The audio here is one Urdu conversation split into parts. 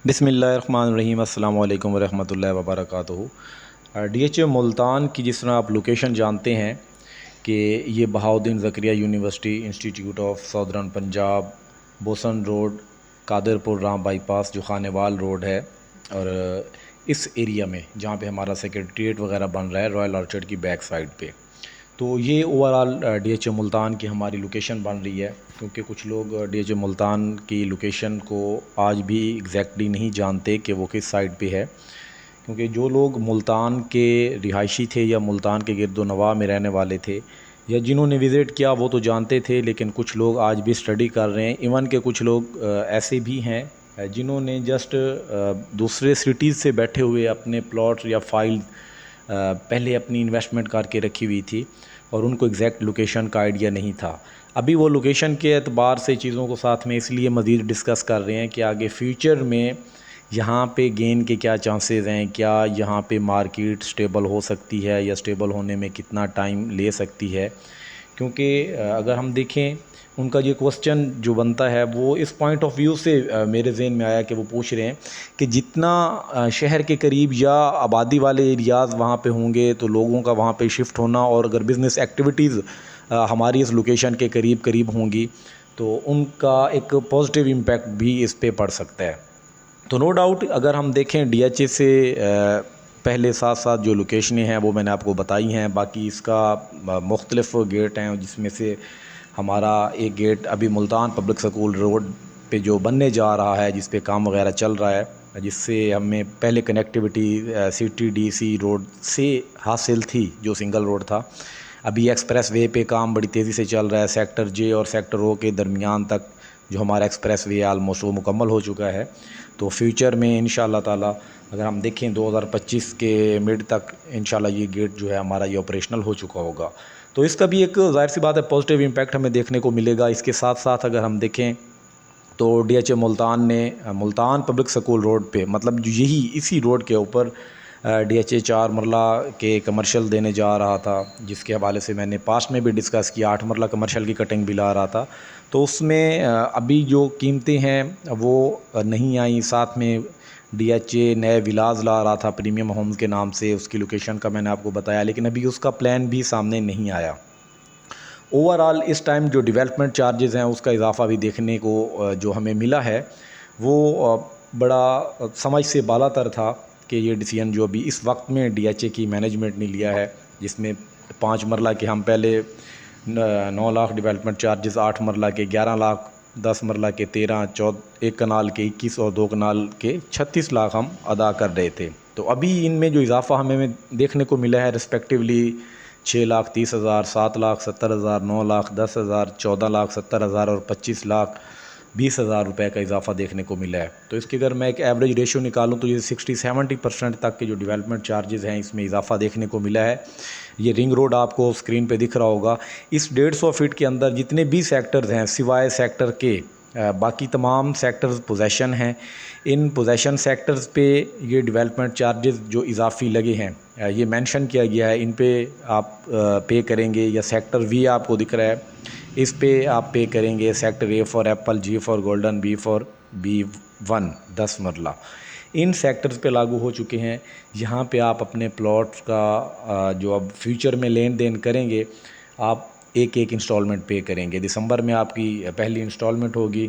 بسم اللہ الرحمن الرحیم۔ السلام علیکم ورحمۃ اللہ وبرکاتہ۔ ڈی ایچ اے ملتان کی جس طرح آپ لوکیشن جانتے ہیں کہ یہ Bahauddin Zakariya university institute of southern Punjab, Bosan road, Qadirpur Ram by پاس جو خانیوال روڈ ہے، اور اس ایریا میں جہاں پہ ہمارا سیکریٹریٹ وغیرہ بن رہا ہے رائل آرچرڈ کی بیک سائڈ پہ، تو یہ overall D H A Multan کی ہماری لوکیشن بن رہی ہے۔ کیونکہ کچھ لوگ ڈی ایچ اے ملتان کی لوکیشن کو آج بھی ایگزیکٹلی نہیں جانتے کہ وہ کس سائڈ پہ ہے، کیونکہ جو لوگ ملتان کے رہائشی تھے یا ملتان کے گرد و نواح میں رہنے والے تھے یا جنہوں نے وزٹ کیا وہ تو جانتے تھے، لیکن کچھ لوگ آج بھی اسٹڈی کر رہے ہیں۔ ایون کہ کچھ لوگ ایسے بھی ہیں جنہوں نے جسٹ دوسرے سٹیز سے بیٹھے ہوئے اپنے پلاٹ یا فائل پہلے اپنی انویسٹمنٹ کر کے رکھی ہوئی تھی اور ان کو ایگزیکٹ لوکیشن کا آئیڈیا نہیں تھا۔ ابھی وہ لوکیشن کے اعتبار سے چیزوں کو ساتھ میں اس لیے مزید ڈسکس کر رہے ہیں کہ آگے فیوچر میں یہاں پہ گین کے کیا چانسز ہیں، کیا یہاں پہ مارکیٹ سٹیبل ہو سکتی ہے یا سٹیبل ہونے میں کتنا ٹائم لے سکتی ہے۔ کیونکہ اگر ہم دیکھیں ان کا یہ کوسچن جو بنتا ہے وہ اس پوائنٹ آف ویو سے میرے ذہن میں آیا کہ وہ پوچھ رہے ہیں کہ جتنا شہر کے قریب یا آبادی والے ایریاز وہاں پہ ہوں گے تو لوگوں کا وہاں پہ شفٹ ہونا، اور اگر بزنس ایکٹیویٹیز ہماری اس لوکیشن کے قریب ہوں گی تو ان کا ایک پازیٹیو امپیکٹ بھی اس پہ پڑ سکتا ہے۔ تو نو ڈاؤٹ اگر ہم دیکھیں ڈی ایچ اے سے پہلے ساتھ ساتھ جو لوکیشنیں ہیں وہ میں نے آپ کو بتائی ہیں، باقی اس کا مختلف گیٹ ہیں، جس میں سے ہمارا ایک گیٹ ابھی ملتان پبلک سکول روڈ پہ جو بننے جا رہا ہے، جس پہ کام وغیرہ چل رہا ہے، جس سے ہمیں پہلے connectivity C T D C road سے حاصل تھی جو سنگل روڈ تھا۔ ابھی ایکسپریس وے پہ کام بڑی تیزی سے چل رہا ہے، سیکٹر جے اور سیکٹر او کے درمیان تک جو ہمارا ایکسپریس وے آلموسٹ وہ مکمل ہو چکا ہے۔ تو فیوچر میں انشاءاللہ تعالی اگر ہم دیکھیں 2025 کے مڈ تک انشاءاللہ یہ گیٹ جو ہے ہمارا یہ آپریشنل ہو چکا ہوگا۔ تو اس کا بھی ایک ظاہر سی بات ہے پازیٹیو امپیکٹ ہمیں دیکھنے کو ملے گا۔ اس کے ساتھ ساتھ اگر ہم دیکھیں تو ڈی ایچ اے ملتان نے ملتان پبلک سکول روڈ پہ، مطلب جو اسی روڈ کے اوپر ڈی ایچ اے 4 مرلہ کے کمرشل دینے جا رہا تھا، جس کے حوالے سے میں نے پاسٹ میں بھی ڈسکس کیا، 8 مرلہ کمرشل کی کٹنگ بھی لا رہا تھا۔ تو اس میں ابھی جو قیمتیں ہیں وہ نہیں آئیں، ساتھ میں ڈی ایچ اے نئے ولاز لا رہا تھا پریمیم ہومز کے نام سے، اس کی لوکیشن کا میں نے آپ کو بتایا، لیکن ابھی اس کا پلان بھی سامنے نہیں آیا۔ اوورآل اس ٹائم جو ڈیولپمنٹ چارجز ہیں اس کا اضافہ بھی دیکھنے کو جو ہمیں ملا ہے وہ بڑا سمجھ سے بالا تر تھا کہ یہ ڈیسیژن جو ابھی اس وقت میں ڈی ایچ اے کی مینجمنٹ نے لیا ہے، جس میں 5 مرلہ کے ہم پہلے 9 لاکھ ڈیولپمنٹ چارجز، 8 مرلہ کے 11 لاکھ، 10 مرلہ کے 13، 1 کنال کے 21 اور 2 کنال کے 36 لاکھ ہم ادا کر رہے تھے۔ تو ابھی ان میں جو اضافہ ہمیں دیکھنے کو ملا ہے رسپیکٹیولی 6,30,000، 7,70,000، 9,10,000، 14,70,000 اور 25,20,000 روپے کا اضافہ دیکھنے کو ملا ہے۔ تو اس کی اگر میں ایک ایوریج ریشو نکالوں تو یہ 60-70% تک کے جو ڈیولپمنٹ چارجز ہیں اس میں اضافہ دیکھنے کو ملا ہے۔ یہ رنگ روڈ آپ کو اسکرین پہ دکھ رہا ہوگا، اس 150 فٹ کے اندر جتنے بھی سیکٹرز ہیں سوائے سیکٹر کے، باقی تمام سیکٹرز پوزیشن ہیں۔ ان پوزیشن سیکٹرز پہ یہ ڈیولپمنٹ چارجز جو اضافی لگے ہیں یہ مینشن کیا گیا ہے، ان پہ آپ پے کریں گے، یا سیکٹر وی آپ کو دکھ رہا ہے اس پہ آپ پے کریں گے، sector A for apple, G for golden, B for B1 10 marla, ان سیکٹرز پہ لاگو ہو چکے ہیں۔ یہاں پہ آپ اپنے پلاٹ کا جو اب فیوچر میں لین دین کریں گے، آپ ایک انسٹالمنٹ پے کریں گے۔ دسمبر میں آپ کی پہلی انسٹالمنٹ ہوگی۔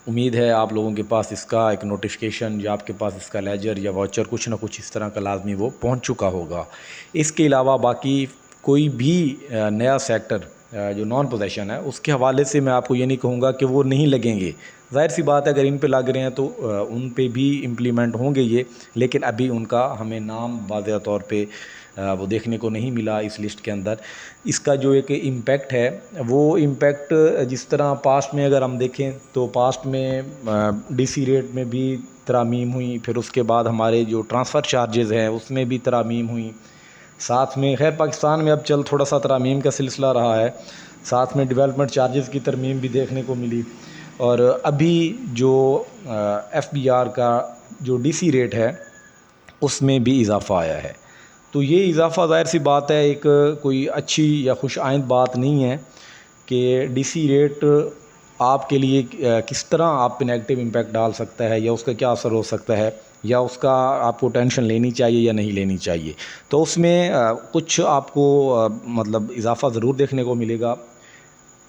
امید ہے آپ لوگوں کے پاس اس کا ایک نوٹیفیکیشن یا آپ کے پاس اس کا لیجر یا واچر کچھ نہ کچھ اس طرح کا لازمی وہ پہنچ چکا ہوگا۔ اس کے علاوہ باقی کوئی بھی نیا سیکٹر جو نان پوزیشن ہے اس کے حوالے سے میں آپ کو یہ نہیں کہوں گا کہ وہ نہیں لگیں گے، ظاہر سی بات ہے اگر ان پہ لگ رہے ہیں تو ان پہ بھی امپلیمنٹ ہوں گے یہ، لیکن ابھی ان کا ہمیں نام واضح طور پہ وہ دیکھنے کو نہیں ملا اس لسٹ کے اندر۔ اس کا جو ایک امپیکٹ ہے وہ امپیکٹ جس طرح پاسٹ میں اگر ہم دیکھیں تو پاسٹ میں ڈی سی ریٹ میں بھی ترامیم ہوئی، پھر اس کے بعد ہمارے جو ٹرانسفر چارجز ہیں اس میں بھی ترامیم ہوئی، ساتھ میں خیر پاکستان میں اب چل تھوڑا سا ترامیم کا سلسلہ رہا ہے، ساتھ میں ڈیولپمنٹ چارجز کی ترمیم بھی دیکھنے کو ملی، اور ابھی جو FBR کا جو ڈی سی ریٹ ہے اس میں بھی اضافہ آیا ہے۔ تو یہ اضافہ ظاہر سی بات ہے ایک کوئی اچھی یا خوش آئند بات نہیں ہے کہ ڈی سی ریٹ آپ کے لیے کس طرح آپ پہ نیگیٹو امپیکٹ ڈال سکتا ہے، یا اس کا کیا اثر ہو سکتا ہے، یا اس کا آپ کو ٹینشن لینی چاہیے یا نہیں لینی چاہیے. تو اس میں کچھ آپ کو مطلب اضافہ ضرور دیکھنے کو ملے گا.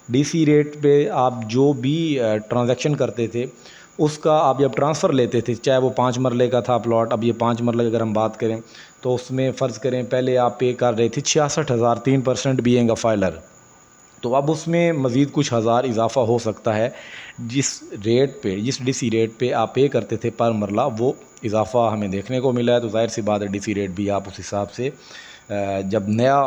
ڈی سی ریٹ پہ آپ جو بھی ٹرانزیکشن کرتے تھے اس کا آپ جب ٹرانسفر لیتے تھے، چاہے وہ 5 مرلے کا تھا پلاٹ، اب یہ 5 مرلے کی اگر ہم بات کریں تو اس میں فرض کریں پہلے آپ پے کر رہے تھے 66,000 3% بینگ اے فائلر. تو اب اس میں مزید کچھ ہزار اضافہ ہو سکتا ہے. جس ریٹ پہ، جس ڈی سی ریٹ پہ آپ پے کرتے تھے پر مرلہ، وہ اضافہ ہمیں دیکھنے کو ملا ہے. تو ظاہر سی بات ہے ڈی سی ریٹ بھی آپ اس حساب سے جب نیا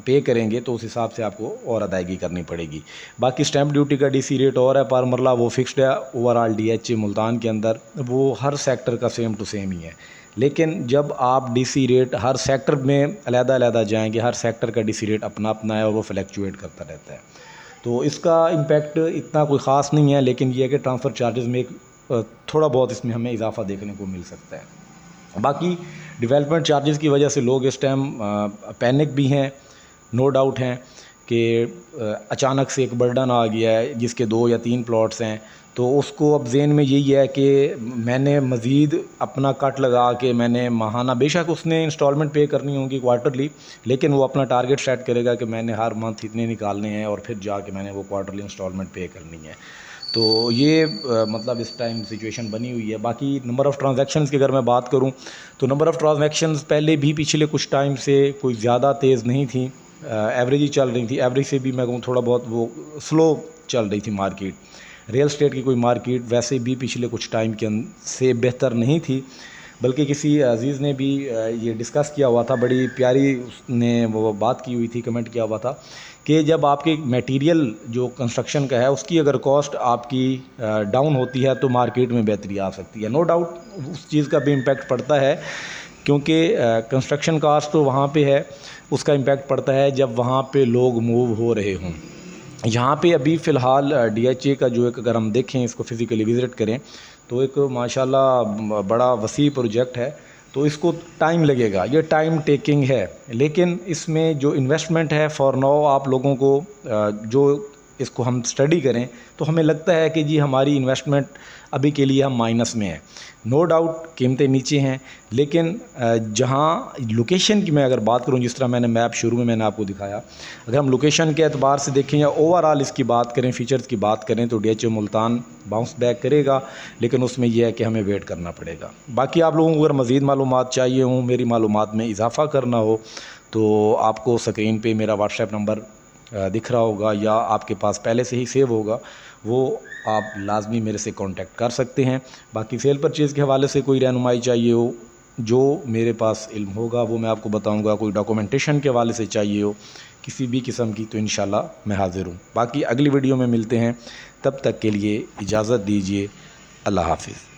پے کریں گے تو اس حساب سے آپ کو اور ادائیگی کرنی پڑے گی. باقی اسٹیمپ ڈیوٹی کا ڈی سی ریٹ اور ہے پر مرلہ، وہ فکسڈ ہے overall D H A Multan کے اندر، وہ ہر سیکٹر کا سیم ٹو سیم ہی ہے. لیکن جب آپ ڈی سی ریٹ ہر سیکٹر میں علیحدہ علیحدہ جائیں گے، ہر سیکٹر کا ڈی سی ریٹ اپنا اپنا ہے اور وہ فلیکچویٹ کرتا رہتا ہے. تو اس کا امپیکٹ اتنا کوئی خاص نہیں ہے، لیکن یہ ہے کہ ٹرانسفر چارجز میں تھوڑا بہت اس میں ہمیں اضافہ دیکھنے کو مل سکتا ہے. باقی ڈیولپمنٹ چارجز کی وجہ سے لوگ اس ٹائم پینک بھی ہیں، نو ڈاؤٹ ہیں کہ اچانک سے ایک برڈن آ گیا ہے جس کے 2 یا 3 پلاٹس ہیں. تو اس کو اب ذہن میں یہی ہے کہ میں نے مزید اپنا کٹ لگا کے میں نے ماہانہ، بے شک اس نے انسٹالمنٹ پے کرنی ہوں گی کوارٹرلی، لیکن وہ اپنا ٹارگٹ سیٹ کرے گا کہ میں نے ہر منتھ اتنے نکالنے ہیں اور پھر جا کے میں نے وہ کوارٹرلی انسٹالمنٹ پے کرنی ہے. تو یہ مطلب اس ٹائم سچویشن بنی ہوئی ہے. باقی نمبر آف ٹرانزیکشنز کی اگر میں بات کروں تو نمبر آف ٹرانزیکشنز پہلے بھی پچھلے کچھ ٹائم سے کوئی زیادہ تیز نہیں تھیں، ایوریج ہی چل رہی تھی. ایوریج سے بھی میں کہوں تھوڑا بہت وہ سلو چل رہی تھی مارکیٹ. ریل اسٹیٹ کی کوئی مارکیٹ ویسے بھی پچھلے کچھ ٹائم کے سے بہتر نہیں تھی، بلکہ کسی عزیز نے بھی یہ ڈسکس کیا ہوا تھا، بڑی پیاری اس نے وہ بات کی ہوئی تھی، کمنٹ کیا ہوا تھا کہ جب آپ کے میٹیریل جو کنسٹرکشن کا ہے اس کی اگر کاسٹ آپ کی ڈاؤن ہوتی ہے تو مارکیٹ میں بہتری آ سکتی ہے. نو ڈاؤٹ اس چیز کا بھی امپیکٹ پڑتا ہے، کیونکہ کنسٹرکشن کاسٹ تو وہاں پہ ہے، اس کا امپیکٹ پڑتا ہے جب وہاں پہ لوگ موو ہو رہے ہوں. یہاں پہ ابھی فی الحال ڈی ایچ اے کا جو ایک اگر ہم دیکھیں، اس کو فزیکلی وزٹ کریں تو ایک ماشاءاللہ بڑا وسیع پروجیکٹ ہے. تو اس کو ٹائم لگے گا، یہ ٹائم ٹیکنگ ہے، لیکن اس میں جو انویسٹمنٹ ہے فار ناؤ آپ لوگوں کو جو اس کو ہم اسٹڈی کریں تو ہمیں لگتا ہے کہ جی ہماری انویسٹمنٹ ابھی کے لیے ہم مائنس میں ہیں. نو ڈاؤٹ قیمتیں نیچے ہیں، لیکن جہاں لوکیشن کی میں اگر بات کروں، جس طرح میں نے میپ شروع میں نے آپ کو دکھایا، اگر ہم لوکیشن کے اعتبار سے دیکھیں یا اوور آل اس کی بات کریں، فیچرز کی بات کریں، تو D H A Multan bounce back کرے گا، لیکن اس میں یہ ہے کہ ہمیں ویٹ کرنا پڑے گا. باقی آپ لوگوں کو اگر مزید معلومات چاہیے ہوں، میری معلومات میں اضافہ کرنا ہو، تو آپ کو سکرین پہ میرا واٹس ایپ نمبر دکھ رہا ہوگا یا آپ کے پاس پہلے سے ہی سیو ہوگا، وہ آپ لازمی میرے سے کانٹیکٹ کر سکتے ہیں. باقی سیل پرچیز کے حوالے سے کوئی رہنمائی چاہیے ہو، جو میرے پاس علم ہوگا وہ میں آپ کو بتاؤں گا. کوئی ڈاکومنٹیشن کے حوالے سے چاہیے ہو کسی بھی قسم کی، تو انشاءاللہ میں حاضر ہوں. باقی اگلی ویڈیو میں ملتے ہیں، تب تک کے لیے اجازت دیجیے. اللہ حافظ.